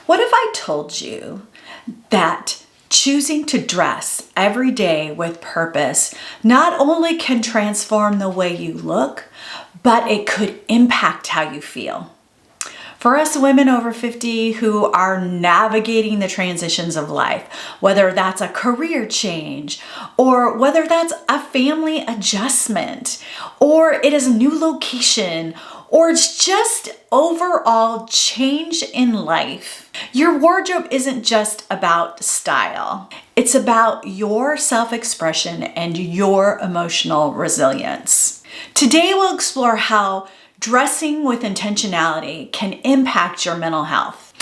What if I told you that choosing to dress every day with purpose not only can transform the way you look, but it could impact how you feel? For us women over 50 who are navigating the transitions of life, whether that's a career change, or whether that's a family adjustment, or it is a new location, or it's just overall change in life, your wardrobe isn't just about style. It's about your self-expression and your emotional resilience. Today we'll explore how dressing with intentionality can impact your mental health,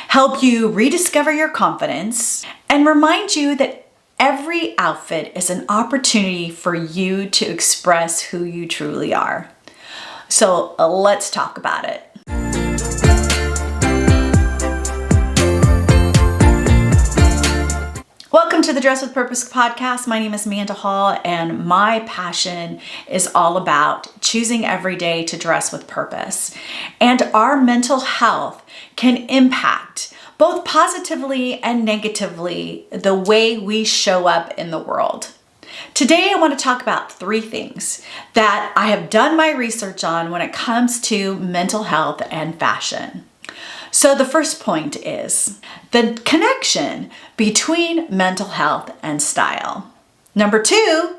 help you rediscover your confidence, and remind you that every outfit is an opportunity for you to express who you truly are. So let's talk about it. Welcome to the Dress with Purpose podcast. My name is Amanda Hall, and my passion is all about choosing every day to dress with purpose. And our mental health can impact both positively and negatively the way we show up in the world. Today, I want to talk about 3 things that I have done my research on when it comes to mental health and fashion. So the first point is the connection between mental health and style. Number 2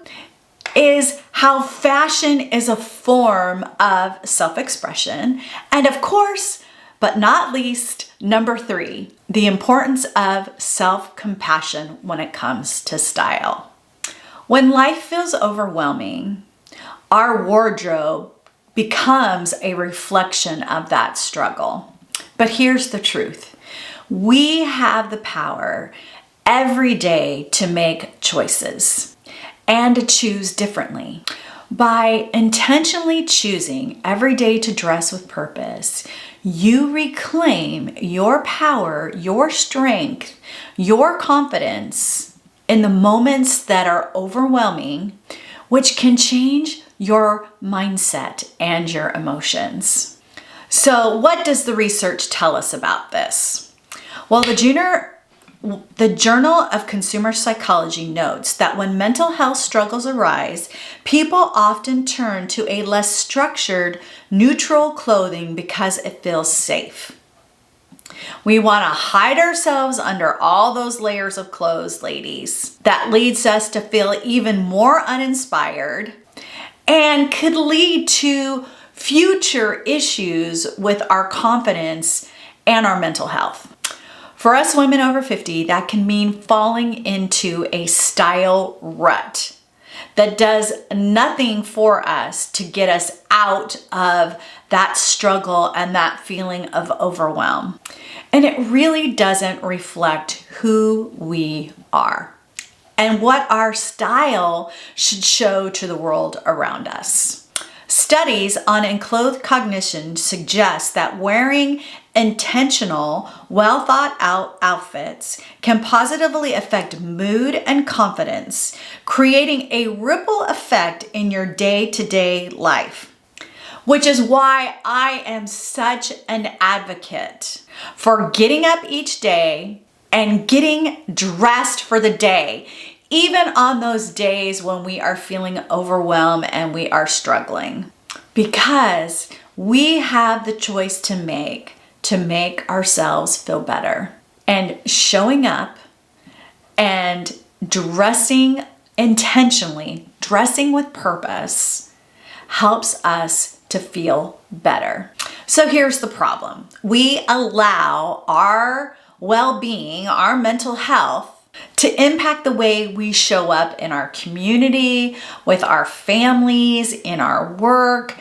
is how fashion is a form of self-expression. And of course, but not least, number 3, the importance of self-compassion when it comes to style. When life feels overwhelming, our wardrobe becomes a reflection of that struggle. But here's the truth. We have the power every day to make choices and to choose differently. By intentionally choosing every day to dress with purpose, you reclaim your power, your strength, your confidence in the moments that are overwhelming, which can change your mindset and your emotions. So what does the research tell us about this? Well, the Journal of Consumer Psychology notes that when mental health struggles arise, people often turn to a less structured, neutral clothing because it feels safe. We want to hide ourselves under all those layers of clothes, ladies. That leads us to feel even more uninspired and could lead to future issues with our confidence and our mental health. For us women over 50, that can mean falling into a style rut that does nothing for us to get us out of that struggle and that feeling of overwhelm. And it really doesn't reflect who we are and what our style should show to the world around us. Studies on enclothed cognition suggest that wearing intentional, well thought out outfits can positively affect mood and confidence, creating a ripple effect in your day-to-day life. Which is why I am such an advocate for getting up each day and getting dressed for the day, even on those days when we are feeling overwhelmed and we are struggling. Because we have the choice to make ourselves feel better. And showing up and dressing intentionally, dressing with purpose, helps us to feel better. So here's the problem. We allow our well-being, our mental health, to impact the way we show up in our community, with our families, in our work.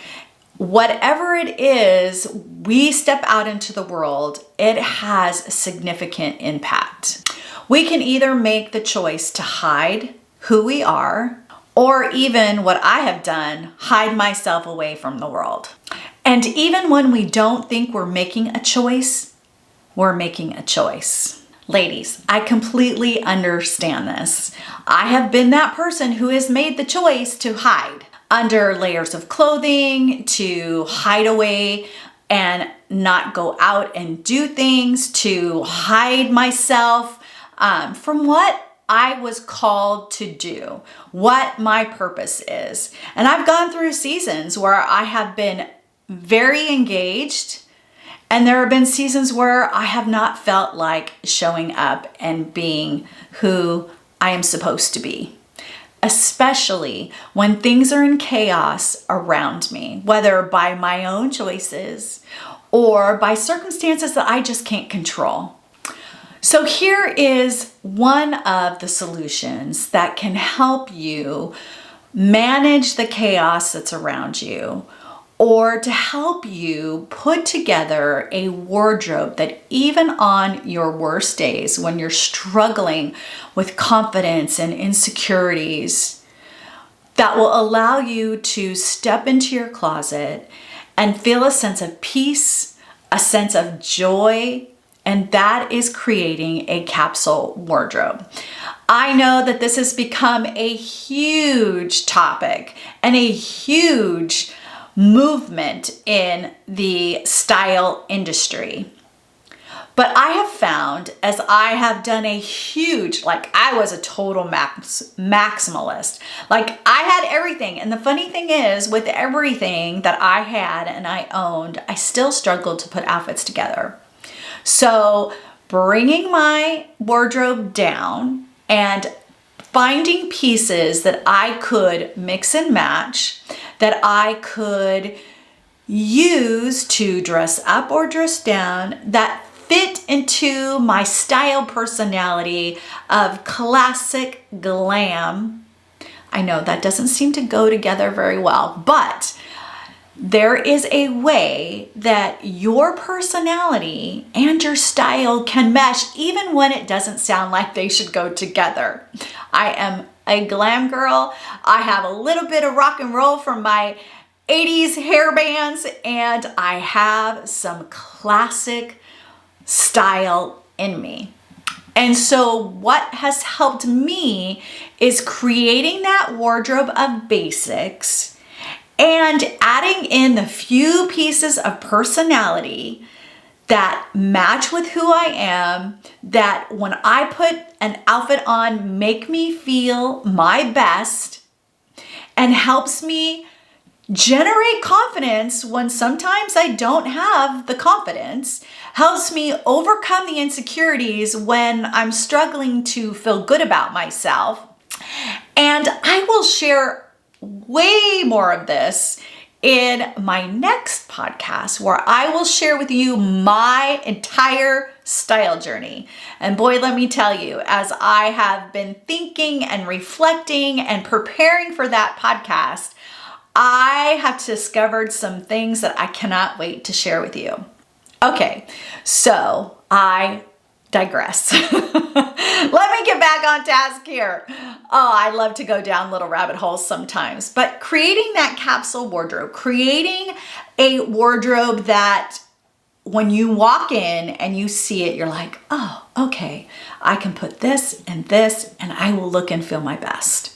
Whatever it is, we step out into the world, it has significant impact. We can either make the choice to hide who we are, or even what I have done, hide myself away from the world. And even when we don't think we're making a choice, we're making a choice. Ladies, I completely understand this. I have been that person who has made the choice to hide under layers of clothing, to hide away and not go out and do things to hide myself from what I was called to do, what my purpose is. And I've gone through seasons where I have been very engaged, and there have been seasons where I have not felt like showing up and being who I am supposed to be, especially when things are in chaos around me, whether by my own choices or by circumstances that I just can't control. So here is one of the solutions that can help you manage the chaos that's around you, or to help you put together a wardrobe that even on your worst days, when you're struggling with confidence and insecurities, that will allow you to step into your closet and feel a sense of peace, a sense of joy, and that is creating a capsule wardrobe. I know that this has become a huge topic and a huge movement in the style industry. But I have found, as I have done a huge, I was a total maximalist. I had everything. And the funny thing is, with everything that I had and I owned, I still struggled to put outfits together. So bringing my wardrobe down and finding pieces that I could mix and match, that I could use to dress up or dress down, that fit into my style personality of classic glam. I know that doesn't seem to go together very well, but there is a way that your personality and your style can mesh even when it doesn't sound like they should go together. I am a glam girl. I have a little bit of rock and roll from my 80s hair bands, and I have some classic style in me. And so what has helped me is creating that wardrobe of basics and adding in the few pieces of personality that match with who I am, that when I put an outfit on, make me feel my best and helps me generate confidence when sometimes I don't have the confidence, helps me overcome the insecurities when I'm struggling to feel good about myself. And I will share way more of this in my next podcast, where I will share with you my entire style journey. And boy, let me tell you, as I have been thinking and reflecting and preparing for that podcast, I have discovered some things that I cannot wait to share with you. Okay, so I digress. Let me get back on task here. Oh, I love to go down little rabbit holes sometimes, but creating that capsule wardrobe, creating a wardrobe that when you walk in and you see it, you're like, oh, okay, I can put this and I will look and feel my best.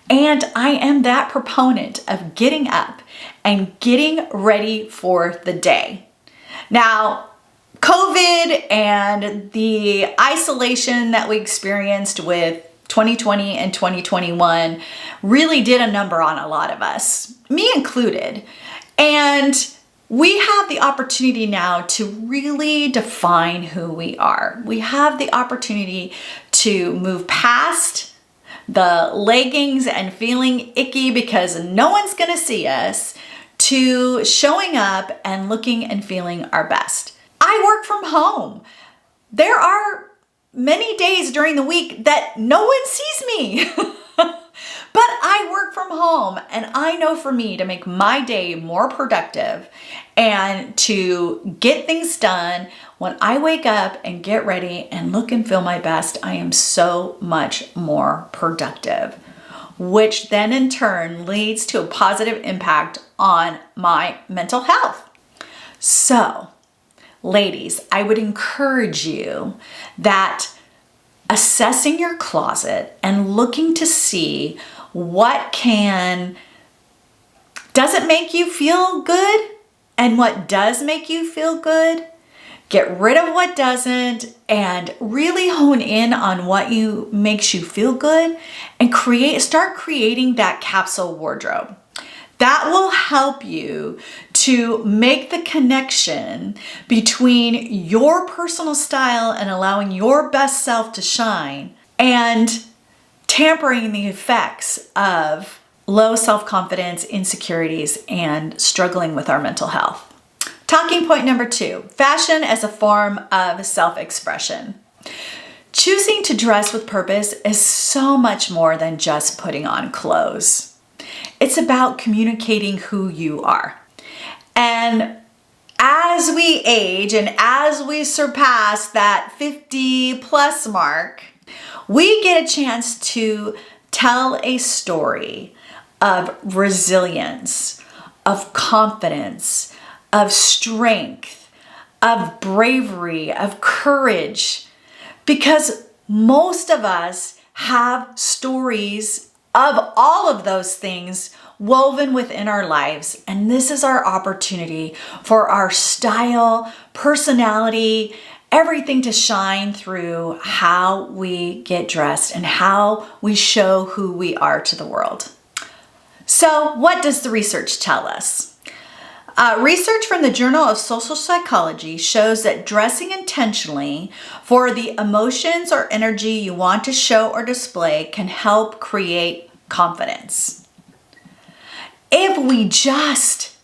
And I am that proponent of getting up and getting ready for the day. Now, COVID and the isolation that we experienced with 2020 and 2021 really did a number on a lot of us, me included. And we have the opportunity now to really define who we are. We have the opportunity to move past the leggings and feeling icky because no one's going to see us, to showing up and looking and feeling our best. I work from home. There are many days during the week that no one sees me, but I work from home, and I know for me to make my day more productive and to get things done, when I wake up and get ready and look and feel my best, I am so much more productive, which then in turn leads to a positive impact on my mental health. So, ladies, I would encourage you that assessing your closet and looking to see what does it make you feel good? and what does make you feel good, get rid of what doesn't, and really hone in on what makes you feel good, and start creating that capsule wardrobe. That will help you to make the connection between your personal style and allowing your best self to shine, and tampering the effects of low self-confidence, insecurities, and struggling with our mental health. Talking point number 2, fashion as a form of self-expression. Choosing to dress with purpose is so much more than just putting on clothes. It's about communicating who you are. And as we age and as we surpass that 50 plus mark, we get a chance to tell a story of resilience, of confidence, of strength, of bravery, of courage, because most of us have stories of all of those things woven within our lives. And this is our opportunity for our style, personality, everything to shine through how we get dressed and how we show who we are to the world. So what does the research tell us? Research from the Journal of Social Psychology shows that dressing intentionally for the emotions or energy you want to show or display can help create confidence. If we just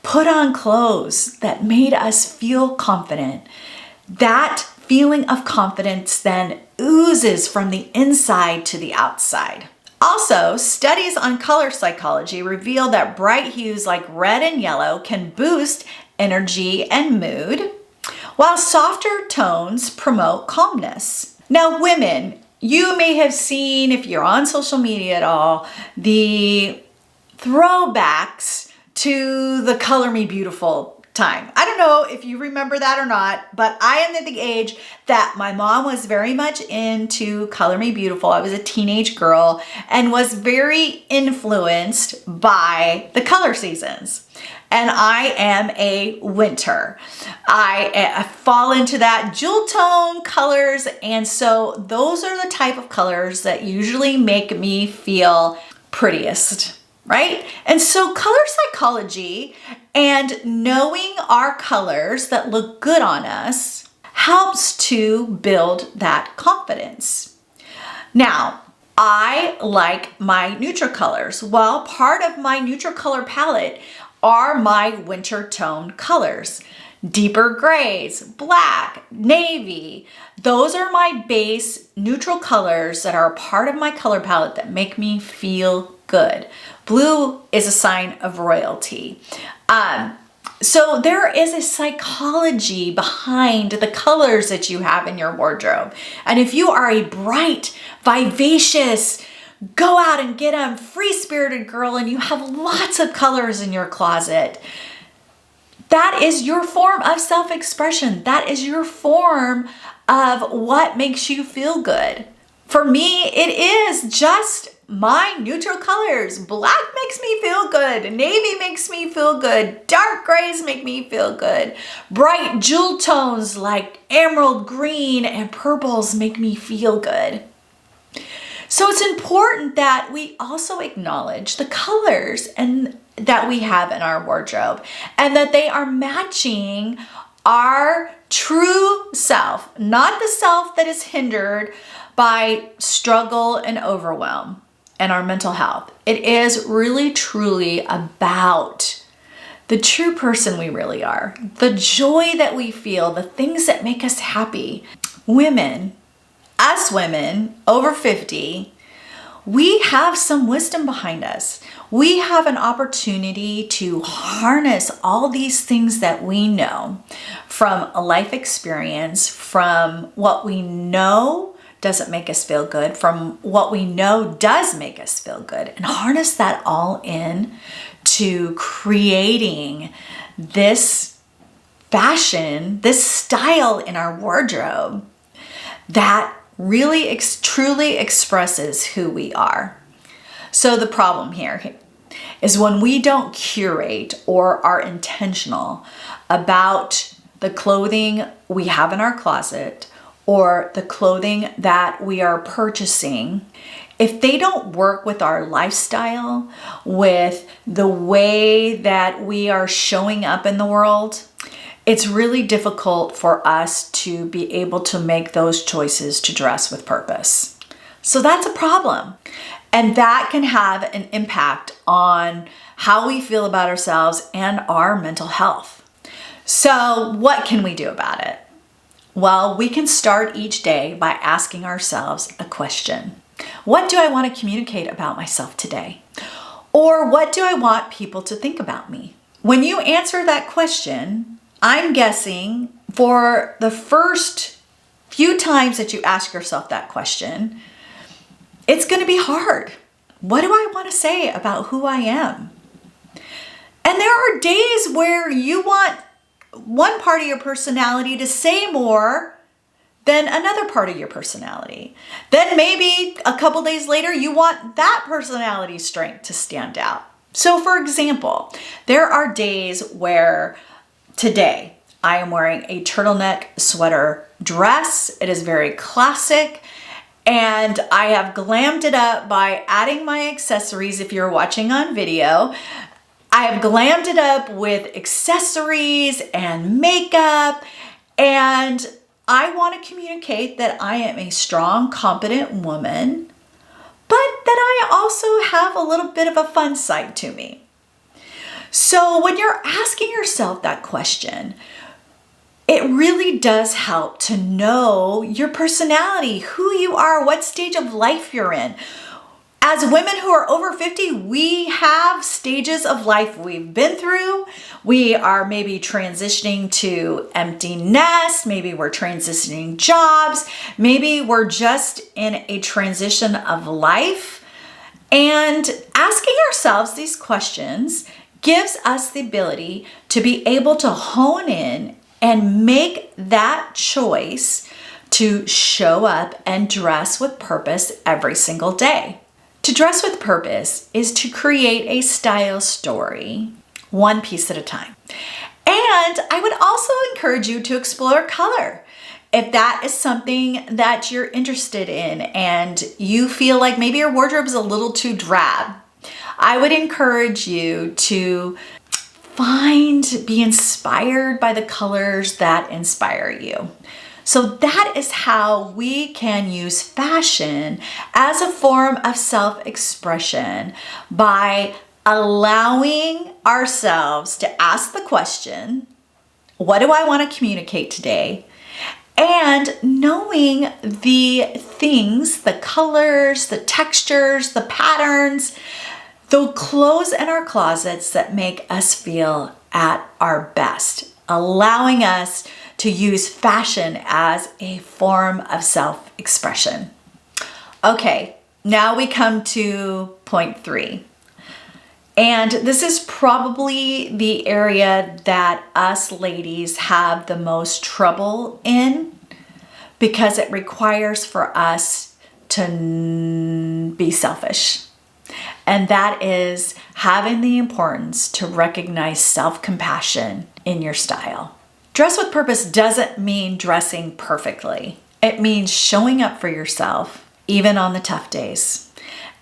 put on clothes that made us feel confident, that feeling of confidence then oozes from the inside to the outside. Also, studies on color psychology reveal that bright hues like red and yellow can boost energy and mood, while softer tones promote calmness. Now, women, you may have seen, if you're on social media at all, the throwbacks to the Color Me Beautiful time. I don't know if you remember that or not, but I am at the age that my mom was very much into Color Me Beautiful. I was a teenage girl and was very influenced by the color seasons. And I am a winter. I fall into that jewel tone colors, and so those are the type of colors that usually make me feel prettiest, right? And so color psychology and knowing our colors that look good on us helps to build that confidence. Now, I like my neutral colors. Well, part of my neutral color palette are my winter tone colors. Deeper grays, black, navy. Those are my base neutral colors that are a part of my color palette that make me feel good. Blue is a sign of royalty. So there is a psychology behind the colors that you have in your wardrobe. And if you are a bright, vivacious, go out and get them, free-spirited girl, and you have lots of colors in your closet, that is your form of self-expression. That is your form of what makes you feel good. For me, it is just my neutral colors. Black makes me feel good. Navy makes me feel good. Dark grays make me feel good. Bright jewel tones like emerald green and purples make me feel good. So it's important that we also acknowledge the colors that we have in our wardrobe and that they are matching our true self, not the self that is hindered by struggle and overwhelm and our mental health. It is really, truly about the true person we really are, the joy that we feel, the things that make us happy. Us women over 50, we have some wisdom behind us. We have an opportunity to harness all these things that we know from a life experience, from what we know doesn't make us feel good, from what we know does make us feel good, and harness that all in to creating this fashion, this style in our wardrobe that really truly expresses who we are. So the problem here is when we don't curate or are intentional about the clothing we have in our closet or the clothing that we are purchasing. If they don't work with our lifestyle, with the way that we are showing up in the world, it's really difficult for us to be able to make those choices to dress with purpose. So that's a problem. And that can have an impact on how we feel about ourselves and our mental health. So what can we do about it? Well, we can start each day by asking ourselves a question. What do I want to communicate about myself today? Or what do I want people to think about me? When you answer that question, I'm guessing for the first few times that you ask yourself that question, it's going to be hard. What do I want to say about who I am? And there are days where you want one part of your personality to say more than another part of your personality. Then maybe a couple days later, you want that personality strength to stand out. So for example, there are days where today I am wearing a turtleneck sweater dress. It is very classic. And I have glammed it up by adding my accessories. If you're watching on video, I have glammed it up with accessories and makeup. And I want to communicate that I am a strong, competent woman, but that I also have a little bit of a fun side to me. So when you're asking yourself that question, it really does help to know your personality, who you are, what stage of life you're in. As women who are over 50, we have stages of life we've been through. We are maybe transitioning to empty nest. Maybe we're transitioning jobs. Maybe we're just in a transition of life. And asking ourselves these questions gives us the ability to be able to hone in and make that choice to show up and dress with purpose every single day. To dress with purpose is to create a style story, one piece at a time. And I would also encourage you to explore color. If that is something that you're interested in and you feel like maybe your wardrobe is a little too drab, I would encourage you to be inspired by the colors that inspire you. So that is how we can use fashion as a form of self-expression by allowing ourselves to ask the question, what do I want to communicate today? And knowing the things, the colors, the textures, the patterns, the clothes in our closets that make us feel at our best, allowing us to use fashion as a form of self-expression. Okay, now we come to point 3. And this is probably the area that us ladies have the most trouble in because it requires for us to be selfish. And that is having the importance to recognize self-compassion in your style. Dress with purpose doesn't mean dressing perfectly. It means showing up for yourself, even on the tough days.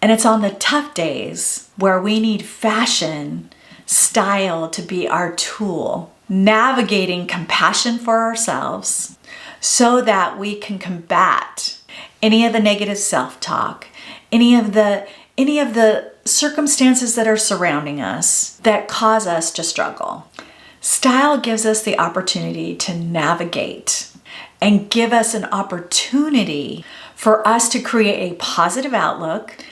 And it's on the tough days where we need fashion, style to be our tool, navigating compassion for ourselves so that we can combat any of the negative self-talk, any of the circumstances that are surrounding us that cause us to struggle. Style gives us the opportunity to navigate and give us an opportunity for us to create a positive outlook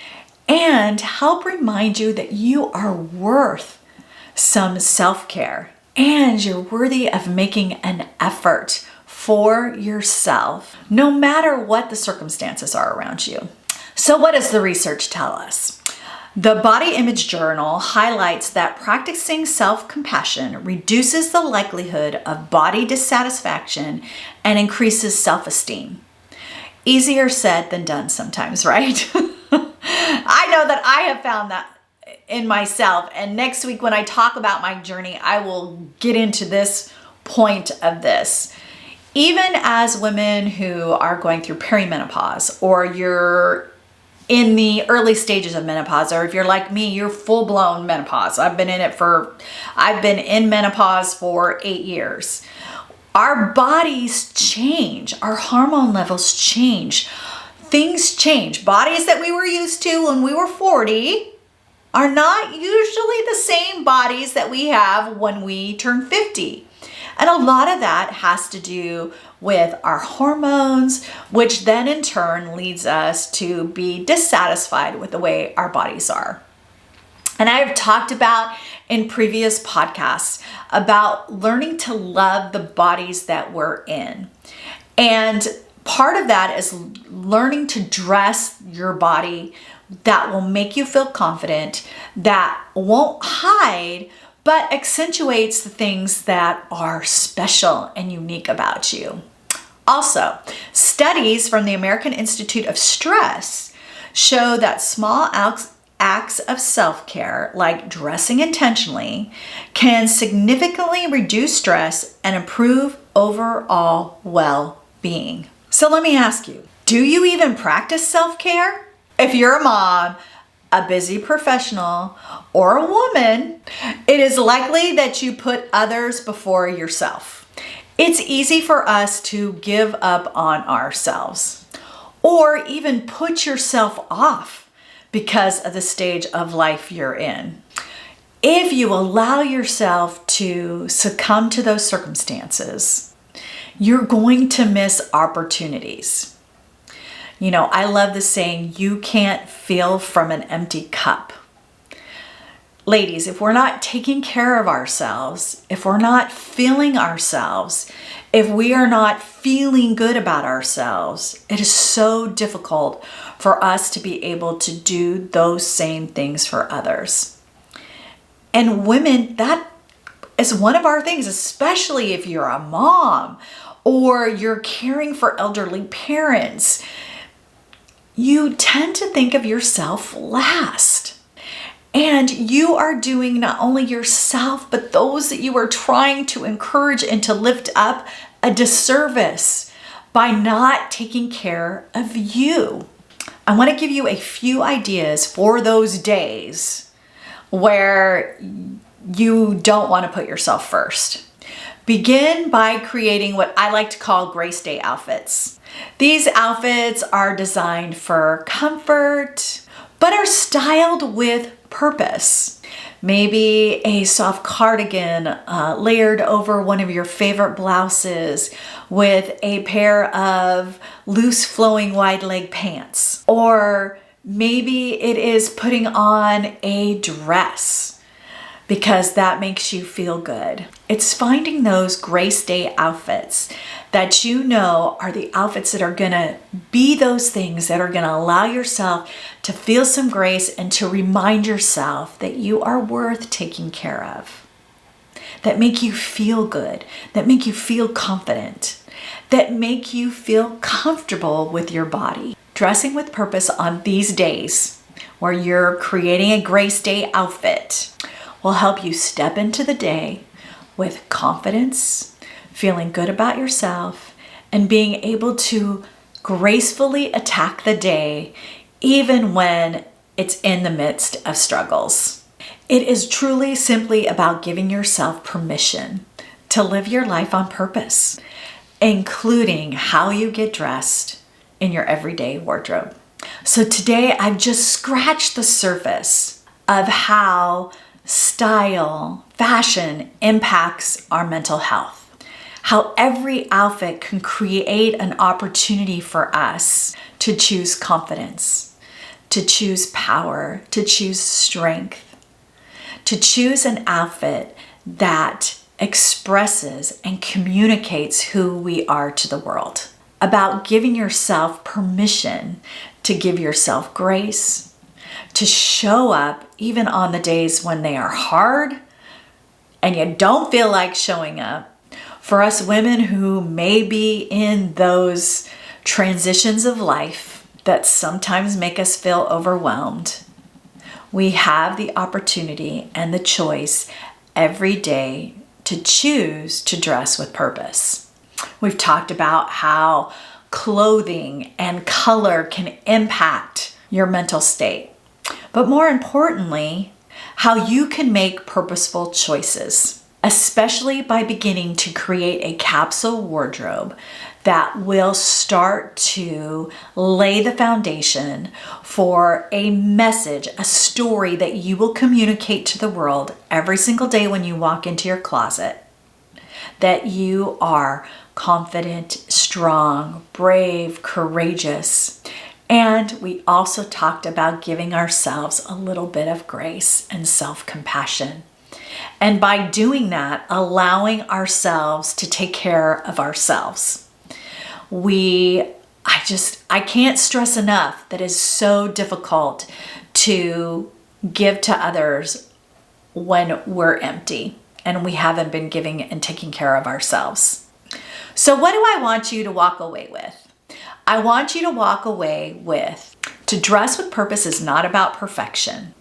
and help remind you that you are worth some self-care and you're worthy of making an effort for yourself, no matter what the circumstances are around you. So what does the research tell us? The Body Image Journal highlights that practicing self-compassion reduces the likelihood of body dissatisfaction and increases self-esteem. Easier said than done sometimes, right? I know that I have found that in myself. And next week, when I talk about my journey, I will get into this point of this. Even as women who are going through perimenopause, or you're in the early stages of menopause, or if you're like me, you're full-blown menopause. I've been in menopause for 8 years. Our bodies change, our hormone levels change, things change. Bodies that we were used to when we were 40 are not usually the same bodies that we have when we turn 50. And a lot of that has to do with our hormones, which then in turn leads us to be dissatisfied with the way our bodies are. And I've talked about in previous podcasts about learning to love the bodies that we're in. And part of that is learning to dress your body that will make you feel confident, that won't hide, but accentuates the things that are special and unique about you. Also, studies from the American Institute of Stress show that small acts of self-care, like dressing intentionally, can significantly reduce stress and improve overall well-being. So let me ask you, do you even practice self-care? If you're a mom, a busy professional, or a woman, it is likely that you put others before yourself. It's easy for us to give up on ourselves, or even put yourself off because of the stage of life you're in. If you allow yourself to succumb to those circumstances, you're going to miss opportunities. You know, I love the saying, you can't fill from an empty cup. Ladies, if we're not taking care of ourselves, if we're not feeling ourselves, if we are not feeling good about ourselves, it is so difficult for us to be able to do those same things for others. And women, that is one of our things, especially if you're a mom or you're caring for elderly parents. You tend to think of yourself last. And you are doing not only yourself, but those that you are trying to encourage and to lift up a disservice by not taking care of you. I want to give you a few ideas for those days where you don't want to put yourself first. Begin by creating what I like to call Grace Day outfits. These outfits are designed for comfort, but are styled with purpose. Maybe a soft cardigan layered over one of your favorite blouses with a pair of loose flowing wide leg pants. Or maybe it is putting on a dress because that makes you feel good. It's finding those Grace Day outfits that you know are the outfits that are gonna be those things that are gonna allow yourself to feel some grace and to remind yourself that you are worth taking care of, that make you feel good, that make you feel confident, that make you feel comfortable with your body. Dressing with purpose on these days where you're creating a Grace Day outfit will help you step into the day with confidence, feeling good about yourself, and being able to gracefully attack the day even when it's in the midst of struggles. It is truly simply about giving yourself permission to live your life on purpose, including how you get dressed in your everyday wardrobe. So today I've just scratched the surface of how style, fashion impacts our mental health. How every outfit can create an opportunity for us to choose confidence, to choose power, to choose strength, to choose an outfit that expresses and communicates who we are to the world. About giving yourself permission to give yourself grace, to show up even on the days when they are hard and you don't feel like showing up. For us women who may be in those transitions of life that sometimes make us feel overwhelmed, We have the opportunity and the choice every day to choose to dress with purpose. We've talked about how clothing and color can impact your mental state, but more importantly, how you can make purposeful choices, especially by beginning to create a capsule wardrobe that will start to lay the foundation for a message, a story that you will communicate to the world every single day when you walk into your closet. That you are confident, strong, brave, courageous. And we also talked about giving ourselves a little bit of grace and self-compassion. And by doing that, allowing ourselves to take care of ourselves. I can't stress enough that it's so difficult to give to others when we're empty and we haven't been giving and taking care of ourselves. So what do I want you to walk away with? I want you to walk away with, to dress with purpose is not about perfection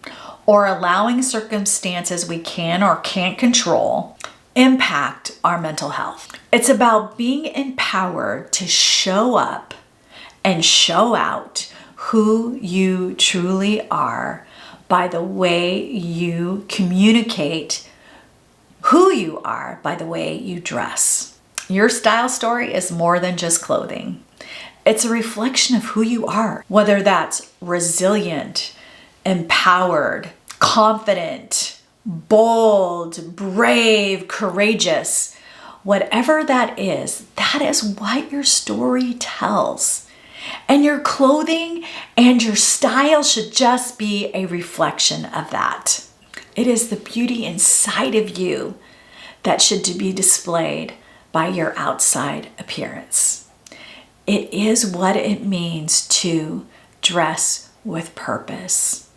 or allowing circumstances we can or can't control impact our mental health. It's about being empowered to show up and show out who you truly are by the way you communicate who you are by the way you dress. Your style story is more than just clothing. It's a reflection of who you are, whether that's resilient, empowered, confident, bold, brave, courageous. Whatever that is what your story tells. And your clothing and your style should just be a reflection of that. It is the beauty inside of you that should be displayed by your outside appearance. It is what it means to dress with purpose.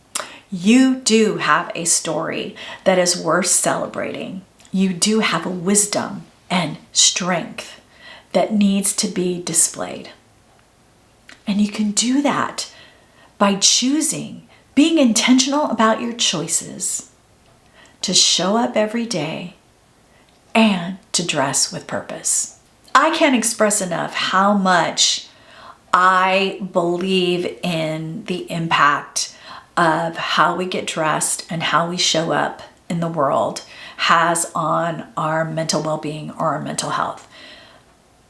You do have a story that is worth celebrating. You do have a wisdom and strength that needs to be displayed. And you can do that by choosing, being intentional about your choices, to show up every day and to dress with purpose. I can't express enough how much I believe in the impact of how we get dressed and how we show up in the world has on our mental well-being or our mental health.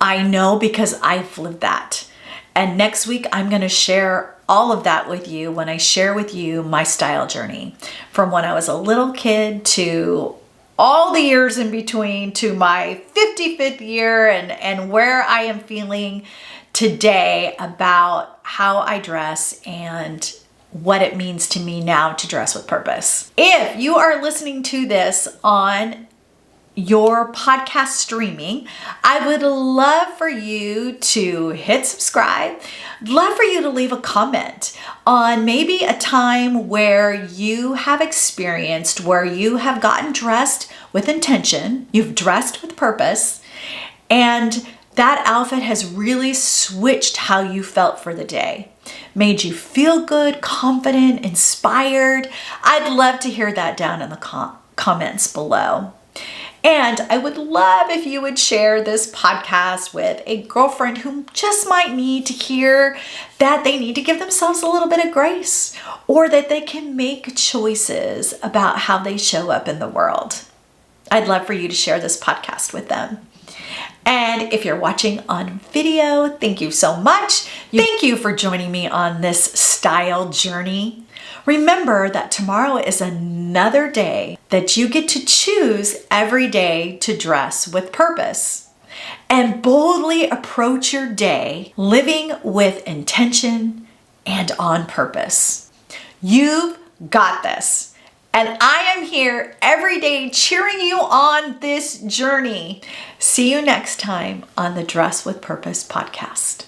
I know because I've lived that. And next week, I'm going to share all of that with you when I share with you my style journey from when I was a little kid to all the years in between to my 55th year and where I am feeling today about how I dress and what it means to me now to dress with purpose. If you are listening to this on your podcast streaming, I would love for you to hit subscribe. Love for you to leave a comment on maybe a time where you have experienced, where you have gotten dressed with intention, you've dressed with purpose, and that outfit has really switched how you felt for the day. Made you feel good, confident, inspired. I'd love to hear that down in the comments below. And I would love if you would share this podcast with a girlfriend who just might need to hear that they need to give themselves a little bit of grace or that they can make choices about how they show up in the world. I'd love for you to share this podcast with them. And if you're watching on video, thank you so much. Thank you for joining me on this style journey. Remember that tomorrow is another day that you get to choose every day to dress with purpose and boldly approach your day living with intention and on purpose. You've got this. And I am here every day cheering you on this journey. See you next time on the Dress with Purpose podcast.